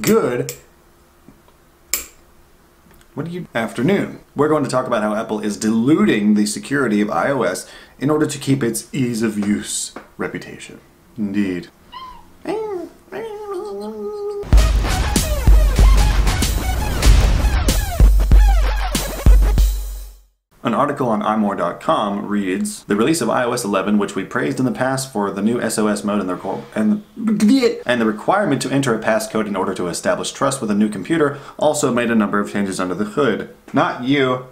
Good afternoon. We're going to talk about how Apple is diluting the security of iOS in order to keep its ease of use reputation. Indeed. An article on imore.com reads, "The release of iOS 11, which we praised in the past for the new SOS mode and the requirement to enter a passcode in order to establish trust with a new computer, also made a number of changes under the hood." Not you.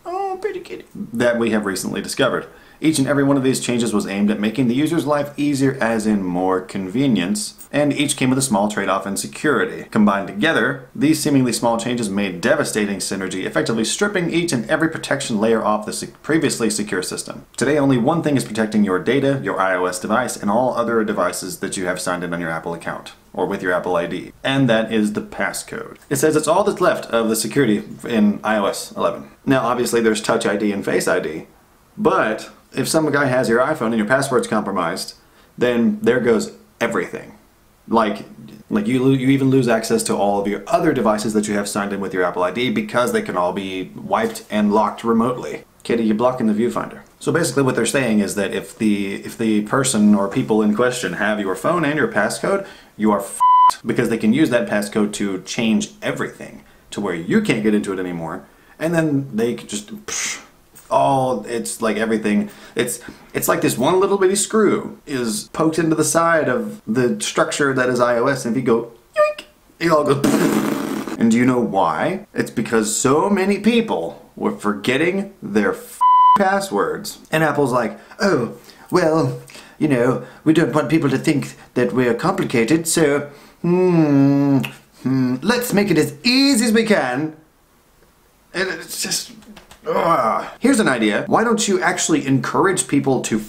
Oh, pretty kitty. That we have recently discovered. Each and every one of these changes was aimed at making the user's life easier, as in more convenience, and each came with a small trade-off in security. Combined together, these seemingly small changes made devastating synergy, effectively stripping each and every protection layer off the previously secure system. Today, only one thing is protecting your data, your iOS device, and all other devices that you have signed in on your Apple account, or with your Apple ID, and that is the passcode. It says it's all that's left of the security in iOS 11. Now, obviously, there's Touch ID and Face ID, but if some guy has your iPhone and your password's compromised, then there goes everything. Like you even lose access to all of your other devices that you have signed in with your Apple ID because they can all be wiped and locked remotely. Kitty, you're blocking the viewfinder. So basically what they're saying is that if the person or people in question have your phone and your passcode, you are f***ed, because they can use that passcode to change everything to where you can't get into it anymore, and then they can just it's like everything, it's like this one little bitty screw is poked into the side of the structure that is iOS, and if you go yoink, it all goes and do you know why? It's because so many people were forgetting their passwords, and Apple's like, oh, well, you know, we don't want people to think that we're complicated, so let's make it as easy as we can. And it's just here's an idea. Why don't you actually encourage people to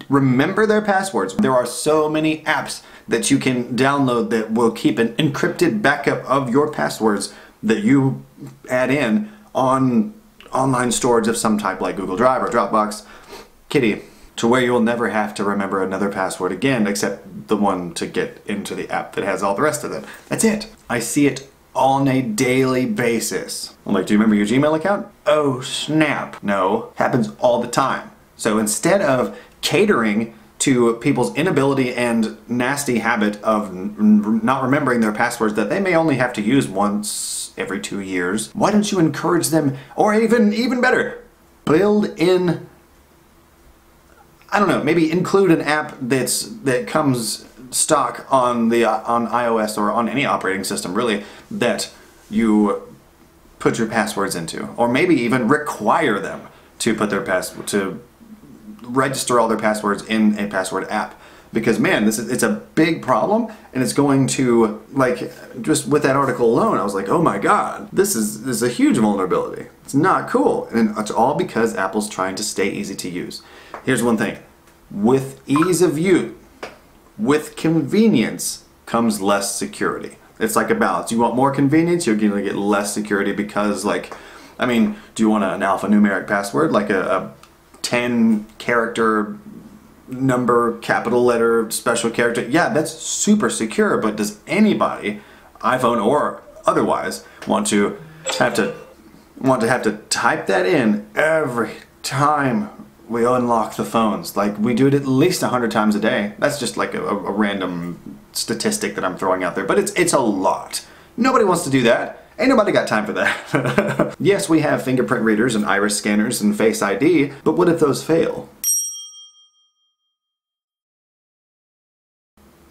remember their passwords? There are so many apps that you can download that will keep an encrypted backup of your passwords that you add in on online storage of some type like Google Drive or Dropbox, Kitty, to where you'll never have to remember another password again except the one to get into the app that has all the rest of them. That's it. I see it on a daily basis. I'm like, do you remember your Gmail account? Oh snap. No, happens all the time. So instead of catering to people's inability and nasty habit of not remembering their passwords that they may only have to use once every 2 years, why don't you encourage them, or even better, build in, I don't know, maybe include an app that comes stock on iOS or on any operating system really that you put your passwords into, or maybe even require them to put their to register all their passwords in a password app, because man, it's a big problem, and it's going to, like, just with that article alone I was like, oh my god, this is a huge vulnerability. It's not cool, and it's all because Apple's trying to stay easy to use. Here's one thing, with ease of use, with convenience comes less security. It's like a balance. You want more convenience, you're going to get less security, because, like, I mean, do you want an alphanumeric password, like a 10-character number, capital letter, special character? Yeah, that's super secure, but does anybody, iPhone or otherwise, want to have to type that in every time we unlock the phones? Like, we do it at least 100 times a day. That's just like a random statistic that I'm throwing out there, but it's a lot. Nobody wants to do that. Ain't nobody got time for that. Yes, we have fingerprint readers and iris scanners and Face ID, but what if those fail?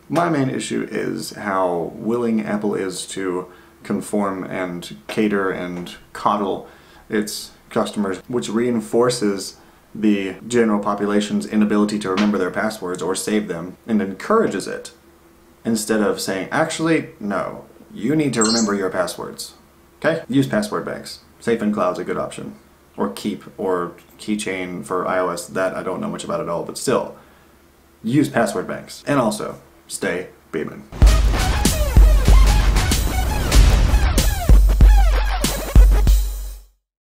My main issue is how willing Apple is to conform and cater and coddle its customers, which reinforces the general population's inability to remember their passwords or save them, and encourages it, instead of saying, actually, no, you need to remember your passwords. Okay? Use password banks. Safe in Cloud's a good option. Or Keep, or Keychain for iOS. That I don't know much about at all, but still, use password banks. And also, stay beaming.